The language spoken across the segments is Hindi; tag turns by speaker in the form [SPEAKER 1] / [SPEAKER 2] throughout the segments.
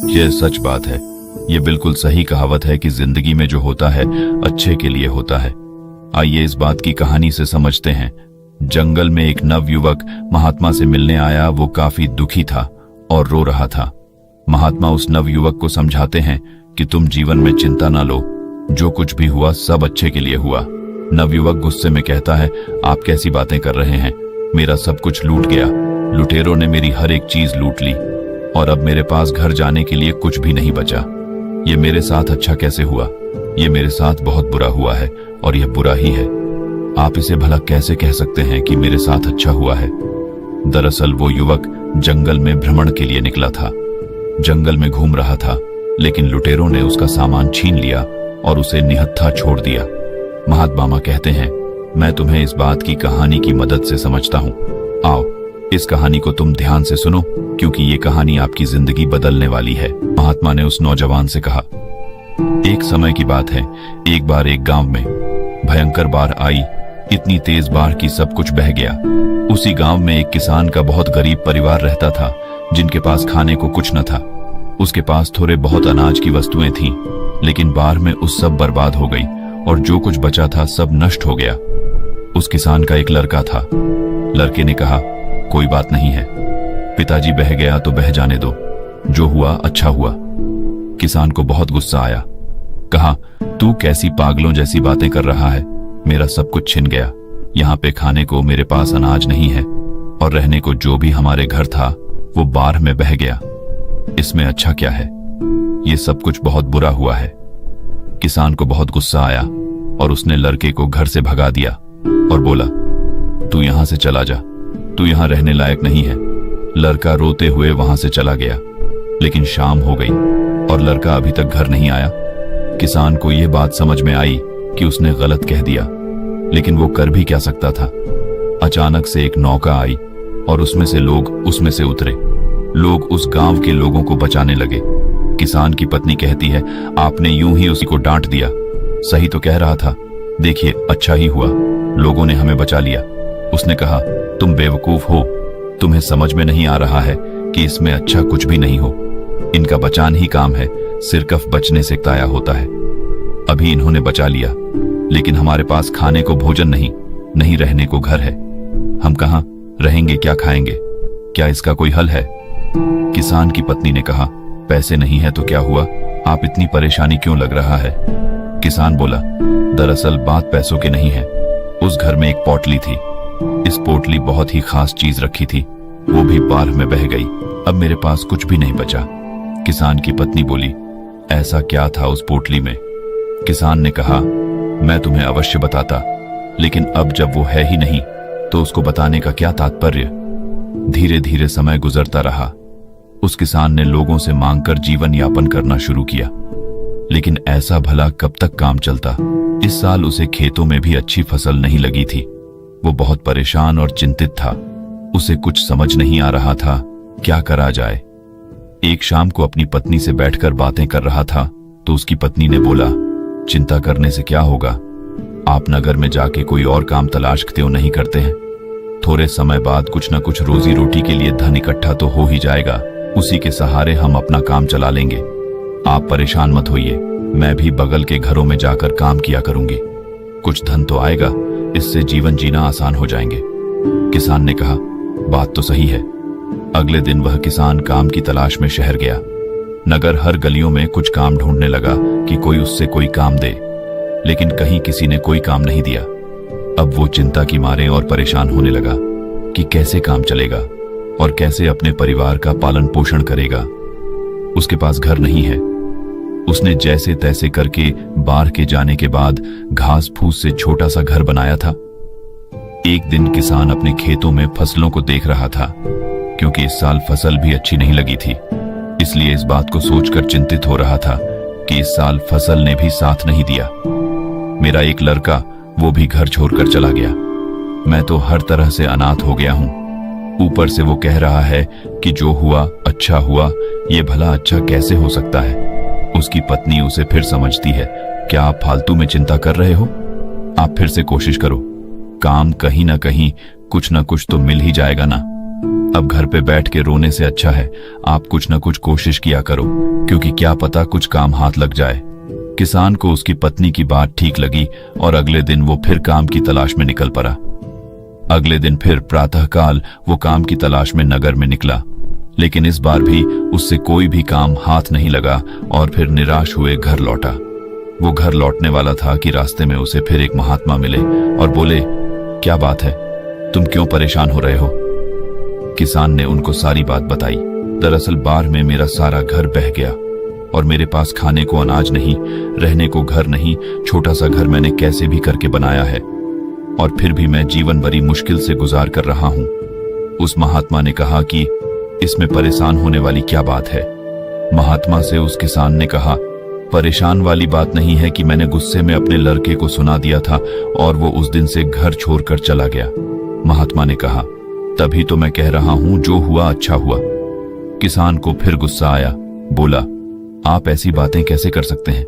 [SPEAKER 1] यह सच बात है। ये बिल्कुल सही कहावत है कि जिंदगी में जो होता है अच्छे के लिए होता है। आइए इस बात की कहानी से समझते हैं। जंगल में एक नवयुवक महात्मा से मिलने आया। वो काफी दुखी था और रो रहा था। महात्मा उस नवयुवक को समझाते हैं कि तुम जीवन में चिंता ना लो, जो कुछ भी हुआ सब अच्छे के लिए हुआ। नवयुवक गुस्से में कहता है, आप कैसी बातें कर रहे हैं? मेरा सब कुछ लूट गया। लुटेरों ने मेरी हर एक चीज लूट ली और अब मेरे पास घर जाने के लिए कुछ भी नहीं बचा। ये मेरे साथ अच्छा कैसे हुआ? ये मेरे साथ बहुत बुरा हुआ है और यह बुरा ही है। आप इसे भला कैसे कह सकते हैं कि मेरे साथ अच्छा हुआ है? दरअसल वो युवक जंगल में भ्रमण के लिए निकला था। जंगल में घूम रहा था, लेकिन लुटेरों ने उसका सामान छीन लिया और उसे निहत्था छोड़ दिया। महात्मा कहते हैं, मैं तुम्हें इस बात की कहानी की मदद से समझता हूँ। आओ इस कहानी को तुम ध्यान से सुनो, क्योंकि ये कहानी आपकी जिंदगी बदलने वाली है। महात्मा ने उस नौजवान से कहा, एक समय की बात है, एक बार एक गांव में भयंकर बाढ़ आई। इतनी तेज बाढ़ कि सब कुछ बह गया। उसी गांव में एक किसान का बहुत गरीब परिवार रहता था, जिनके पास खाने को कुछ न था। उसके पास थोड़े बहुत अनाज की वस्तुएं थीं, लेकिन बाढ़ में उस सब बर्बाद हो गई और जो कुछ बचा था सब नष्ट हो गया। उस किसान का एक लड़का था। लड़के ने कहा, कोई बात नहीं है, पिताजी बह गया तो बह जाने दो, जो हुआ अच्छा हुआ। किसान को बहुत गुस्सा आया। कहा, तू कैसी पागलों जैसी बातें कर रहा है? मेरा सब कुछ छिन गया। यहाँ पे खाने को मेरे पास अनाज नहीं है और रहने को जो भी हमारे घर था वो बाढ़ में बह गया। इसमें अच्छा क्या है? ये सब कुछ बहुत बुरा हुआ है। किसान को बहुत गुस्सा आया और उसने लड़के को घर से भगा दिया और बोला, तू यहां से चला जा, तू यहां रहने लायक नहीं है। लड़का रोते हुए वहां से चला गया, लेकिन शाम हो गई और लड़का अभी तक घर नहीं आया। किसान को यह बात समझ में आई कि उसने गलत कह दिया, लेकिन वो कर भी क्या सकता था। अचानक से एक नौका आई और उसमें से लोग उसमें से उतरे। लोग उस गांव के लोगों को बचाने लगे। किसान की पत्नी कहती है, आपने यूं ही उसी को डांट दिया। सही तो कह रहा था। देखिए, अच्छा ही हुआ, लोगों ने हमें बचा लिया। उसने कहा, तुम बेवकूफ हो, तुम्हें समझ में नहीं आ रहा है कि इसमें अच्छा कुछ भी नहीं हो। इनका बचान ही काम है, सिरकफ बचने से ताया होता है। अभी इन्होंने बचा लिया, लेकिन हमारे पास खाने को भोजन नहीं, नहीं रहने को घर है। हम कहां रहेंगे, क्या खाएंगे? क्या इसका कोई हल है? किसान की पत्नी ने कहा, पैसे नहीं है तो क्या हुआ, आप इतनी परेशानी क्यों लग रहा है? किसान बोला, दरअसल बात पैसों की नहीं है। उस घर में एक पोटली थी। इस पोटली बहुत ही खास चीज रखी थी, वो भी बाढ़ में बह गई। अब मेरे पास कुछ भी नहीं बचा। किसान की पत्नी बोली, ऐसा क्या था उस पोटली में? किसान ने कहा, मैं तुम्हें अवश्य बताता, लेकिन अब जब वो है ही नहीं तो उसको बताने का क्या तात्पर्य? धीरे धीरे समय गुजरता रहा। उस किसान ने लोगों से मांगकर जीवन यापन करना शुरू किया, लेकिन ऐसा भला कब तक काम चलता? इस साल उसे खेतों में भी अच्छी फसल नहीं लगी थी। वो बहुत परेशान और चिंतित था। उसे कुछ समझ नहीं आ रहा था, क्या करा जाए। एक शाम को अपनी पत्नी से बैठकर बातें कर रहा था तो उसकी पत्नी ने बोला, चिंता करने से क्या होगा? आप नगर में जाके कोई और काम तलाश क्यों नहीं करते हैं? थोड़े समय बाद कुछ न कुछ रोजी रोटी के लिए धन इकट्ठा तो हो ही जाएगा। उसी के सहारे हम अपना काम चला लेंगे। आप परेशान मत होइए, मैं भी बगल के घरों में जाकर काम किया करूंगी। कुछ धन तो आएगा, इससे जीवन जीना आसान हो जाएंगे। किसान ने कहा, बात तो सही है। अगले दिन वह किसान काम की तलाश में शहर गया। नगर हर गलियों में कुछ काम ढूंढने लगा कि कोई उससे कोई काम दे, लेकिन कहीं किसी ने कोई काम नहीं दिया। अब वो चिंता की मारे और परेशान होने लगा कि कैसे काम चलेगा और कैसे अपने परिवार का पालन पोषण करेगा। उसके पास घर नहीं है। उसने जैसे तैसे करके बाढ़ के जाने के बाद घास फूस से छोटा सा घर बनाया था। एक दिन किसान अपने खेतों में फसलों को देख रहा था, क्योंकि इस साल फसल भी अच्छी नहीं लगी थी। इसलिए इस बात को सोचकर चिंतित हो रहा था कि इस साल फसल ने भी साथ नहीं दिया। मेरा एक लड़का, वो भी घर छोड़कर चला गया। मैं तो हर तरह से अनाथ हो गया हूं। ऊपर से वो कह रहा है कि जो हुआ अच्छा हुआ। ये भला अच्छा कैसे हो सकता है? उसकी पत्नी उसे फिर समझती है, क्या आप फालतू में चिंता कर रहे हो? आप फिर से कोशिश करो, काम कहीं ना कहीं कुछ ना कुछ तो मिल ही जाएगा ना। अब घर पे बैठ के रोने से अच्छा है आप कुछ न कुछ कोशिश किया करो, क्योंकि क्या पता कुछ काम हाथ लग जाए। किसान को उसकी पत्नी की बात ठीक लगी और अगले दिन वो फिर काम की तलाश में निकल पड़ा। अगले दिन फिर प्रातःकाल वो काम की तलाश में नगर में निकला, लेकिन इस बार भी उससे कोई भी काम हाथ नहीं लगा और फिर निराश हुए घर लौटा। वो घर लौटने वाला था कि रास्ते में उसे फिर एक महात्मा मिले और बोले, क्या बात है, तुम क्यों परेशान हो रहे हो? किसान ने उनको सारी बात बताई। दरअसल बाढ़ में मेरा सारा घर बह गया और मेरे पास खाने को अनाज नहीं, रहने को घर नहीं। छोटा सा घर मैंने कैसे भी करके बनाया है और फिर भी मैं जीवन बड़ी मुश्किल से गुजार कर रहा हूं। उस महात्मा ने कहा कि इसमें परेशान होने वाली क्या बात है? महात्मा से उस किसान ने कहा, परेशान वाली बात नहीं है कि मैंने गुस्से में अपने लड़के को सुना दिया था और वो उस दिन से घर छोड़कर चला गया। महात्मा ने कहा, तभी तो मैं कह रहा हूं जो हुआ अच्छा हुआ। किसान को फिर गुस्सा आया, बोला, आप ऐसी बातें कैसे कर सकते हैं?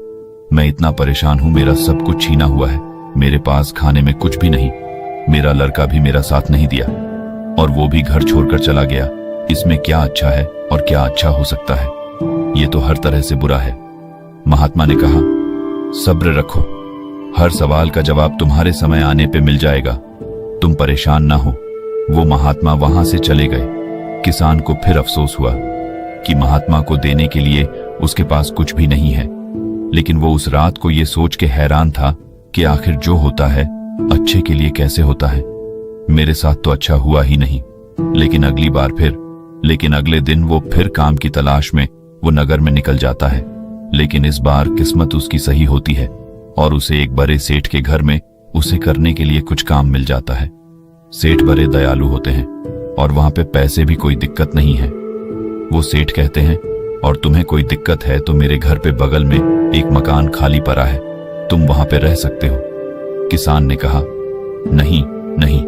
[SPEAKER 1] मैं इतना परेशान हूं, मेरा सब कुछ छीना हुआ है, मेरे पास खाने में कुछ भी नहीं, मेरा लड़का भी मेरा साथ नहीं दिया और वो भी घर छोड़कर चला गया। इसमें क्या अच्छा है और क्या अच्छा हो सकता है? ये तो हर तरह से बुरा है। महात्मा ने कहा, सब्र रखो, हर सवाल का जवाब तुम्हारे समय आने पे मिल जाएगा, तुम परेशान ना हो। वो महात्मा वहां से चले गए। किसान को फिर अफसोस हुआ कि महात्मा को देने के लिए उसके पास कुछ भी नहीं है, लेकिन वो उस रात को ये सोच के हैरान था कि आखिर जो होता है अच्छे के लिए कैसे होता है। मेरे साथ तो अच्छा हुआ ही नहीं। लेकिन अगले दिन वो फिर काम की तलाश में वो नगर में निकल जाता है। लेकिन इस बार किस्मत उसकी सही होती है और उसे एक बड़े सेठ के घर में उसे करने के लिए कुछ काम मिल जाता है। सेठ बड़े दयालु होते हैं और वहां पे पैसे भी कोई दिक्कत नहीं है। वो सेठ कहते हैं, और तुम्हें कोई दिक्कत है तो मेरे घर पे बगल में एक मकान खाली पड़ा है, तुम वहां पे रह सकते हो। किसान ने कहा, नहीं नहीं,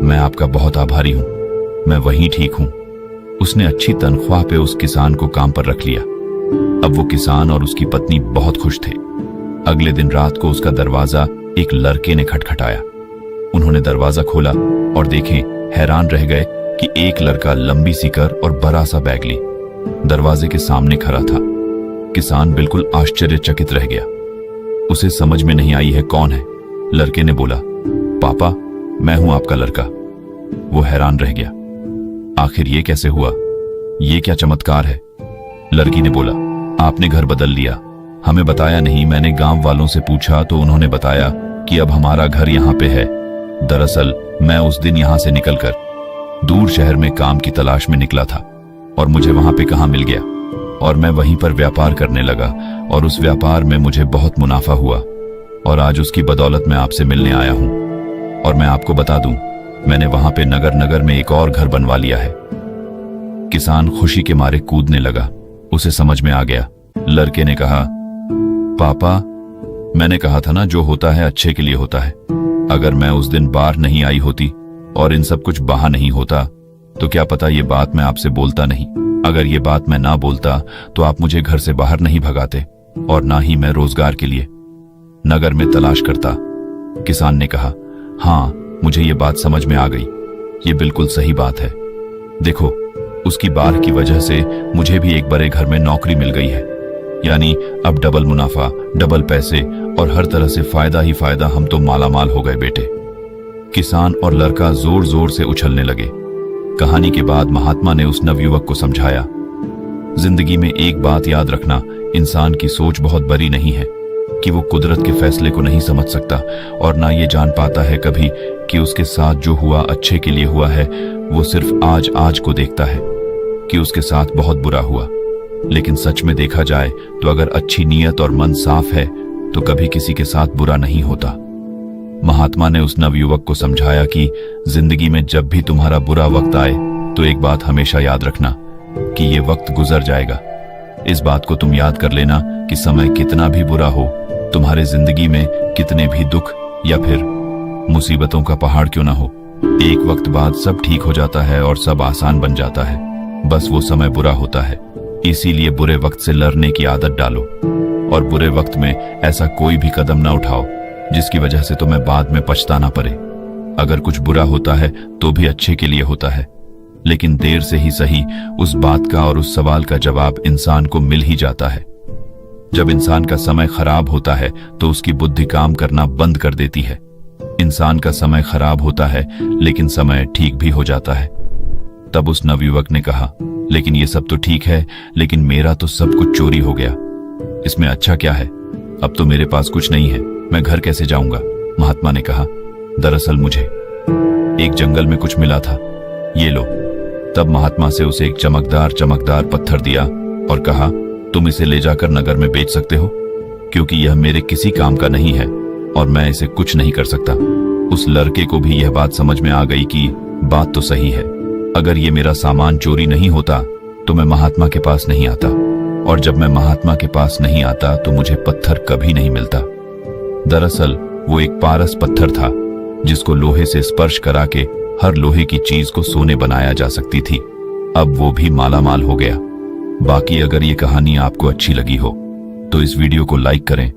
[SPEAKER 1] मैं आपका बहुत आभारी हूं, मैं वहीं ठीक हूं। उसने अच्छी तनख्वाह पे उस किसान को काम पर रख लिया। अब वो किसान और उसकी पत्नी बहुत खुश थे। अगले दिन रात को उसका दरवाजा एक लड़के ने खटखटाया। उन्होंने दरवाजा खोला और देखें, हैरान रह गए कि एक लड़का लंबी सी कर और बड़ा सा बैग ली दरवाजे के सामने खड़ा था। किसान बिल्कुल आश्चर्यचकित रह गया। उसे समझ में नहीं आई है कौन है। लड़के ने बोला, पापा, मैं हूं आपका लड़का। वो हैरान रह गया, आखिर ये कैसे हुआ? ये क्या चमत्कार है? लड़की ने बोला, आपने घर बदल लिया, हमें बताया नहीं। मैंने गांव वालों से पूछा तो उन्होंने बताया कि अब हमारा घर यहाँ पे है। दरअसल मैं उस दिन यहाँ से निकलकर दूर शहर में काम की तलाश में निकला था और मुझे वहां पे कहाँ मिल गया और मैं वहीं पर व्यापार करने लगा और उस व्यापार में मुझे बहुत मुनाफा हुआ और आज उसकी बदौलत मैं आपसे मिलने आया हूं। और मैं आपको बता दूं, मैंने वहां पे नगर में एक और घर बनवा लिया है। किसान खुशी के मारे कूदने लगा। उसे समझ में आ गया। लड़के ने कहा, पापा, मैंने कहा था ना, जो होता है अच्छे के लिए होता है। अगर मैं उस दिन बाहर नहीं आई होती और इन सब कुछ बहा नहीं होता तो क्या पता ये बात मैं आपसे बोलता नहीं। अगर ये बात मैं ना बोलता तो आप मुझे घर से बाहर नहीं भगाते और ना ही मैं रोजगार के लिए नगर में तलाश करता। किसान ने कहा, हाँ, मुझे ये बात समझ में आ गई, ये बिल्कुल सही बात है। देखो, उसकी बाढ़ की वजह से मुझे भी एक बड़े घर में नौकरी मिल गई है, यानी अब डबल मुनाफा, डबल पैसे और हर तरह से फायदा ही फायदा। हम तो मालामाल हो गए बेटे। किसान और लड़का जोर जोर से उछलने लगे। कहानी के बाद महात्मा ने उस नवयुवक को समझाया, जिंदगी में एक बात याद रखना, इंसान की सोच बहुत बड़ी नहीं है कि वो कुदरत के फैसले को नहीं समझ सकता और ना ये जान पाता है कभी कि उसके साथ जो हुआ अच्छे के लिए हुआ है। वो सिर्फ आज को देखता है कि उसके साथ बहुत बुरा हुआ। लेकिन सच में देखा जाए तो अगर अच्छी नीयत और मन साफ है तो कभी किसी के साथ बुरा नहीं होता। महात्मा ने उस नवयुवक को समझाया कि जिंदगी में जब भी तुम्हारा बुरा वक्त आए तो एक बात हमेशा याद रखना कि ये वक्त गुजर जाएगा। इस बात को तुम याद कर लेना कि समय कितना भी बुरा हो, तुम्हारे जिंदगी में कितने भी दुख या फिर मुसीबतों का पहाड़ क्यों ना हो, एक वक्त बाद सब ठीक हो जाता है और सब आसान बन जाता है। बस वो समय बुरा होता है, इसीलिए बुरे वक्त से लड़ने की आदत डालो और बुरे वक्त में ऐसा कोई भी कदम ना उठाओ जिसकी वजह से तुम्हें बाद में पछताना पड़े। अगर कुछ बुरा होता है तो भी अच्छे के लिए होता है, लेकिन देर से ही सही उस बात का और उस सवाल का जवाब इंसान को मिल ही जाता है। जब इंसान का समय खराब होता है तो उसकी बुद्धि काम करना बंद कर देती है। इंसान का समय खराब होता है लेकिन समय ठीक भी हो जाता है। तब उस नवयुवक ने कहा, लेकिन ये सब तो ठीक है, लेकिन मेरा तो सब कुछ चोरी हो गया। इसमें अच्छा क्या है? अब तो मेरे पास कुछ नहीं है, मैं घर कैसे जाऊंगा? महात्मा ने कहा, दरअसल मुझे एक जंगल में कुछ मिला था, ये लो। तब महात्मा से उसे एक चमकदार पत्थर दिया और कहा, तुम इसे ले जाकर नगर में बेच सकते हो, क्योंकि यह मेरे किसी काम का नहीं है और मैं इसे कुछ नहीं कर सकता। उस लड़के को भी यह बात समझ में आ गई कि बात तो सही है। अगर ये मेरा सामान चोरी नहीं होता तो मैं महात्मा के पास नहीं आता, और जब मैं महात्मा के पास नहीं आता तो मुझे पत्थर कभी नहीं मिलता। दरअसल वो एक पारस पत्थर था जिसको लोहे से स्पर्श करा के हर लोहे की चीज को सोने बनाया जा सकती थी। अब वो भी मालामाल हो गया। बाकी अगर ये कहानी आपको अच्छी लगी हो तो इस वीडियो को लाइक करें